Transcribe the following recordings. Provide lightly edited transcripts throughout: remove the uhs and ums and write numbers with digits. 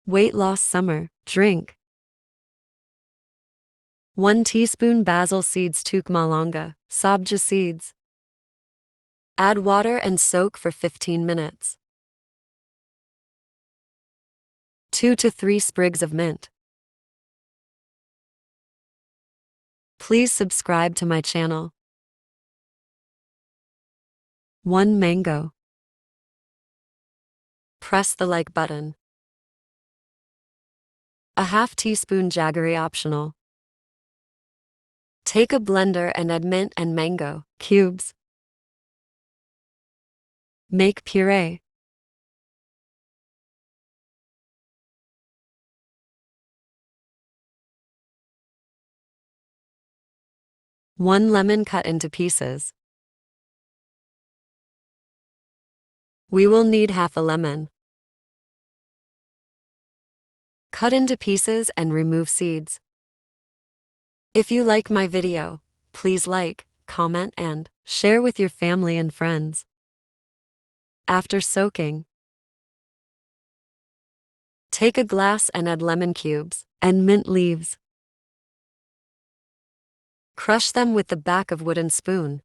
Weight loss summer drink. 1 teaspoon basil seeds, Tukh Malanga, sabja seeds. Add water and soak for 15 minutes. 2 to 3 sprigs of mint. Please subscribe to my channel. 1 mango. Press the like button. A half teaspoon jaggery optional. Take a blender and add mint and mango cubes. Make puree. One lemon cut into pieces. We will need half a lemon. Cut into pieces and remove seeds. If you like my video, please like, comment, and share with your family and friends. After soaking, take a glass and add lemon cubes and mint leaves. Crush them with the back of wooden spoon.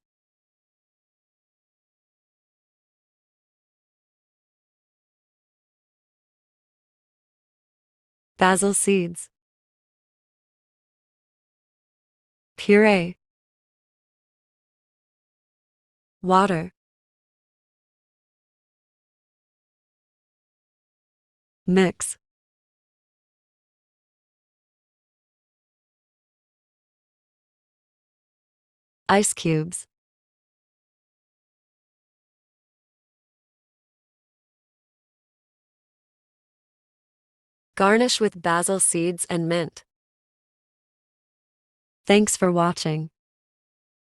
Basil seeds. Puree. Water. Mix. Ice cubes. Garnish with basil seeds and mint. Thanks for watching.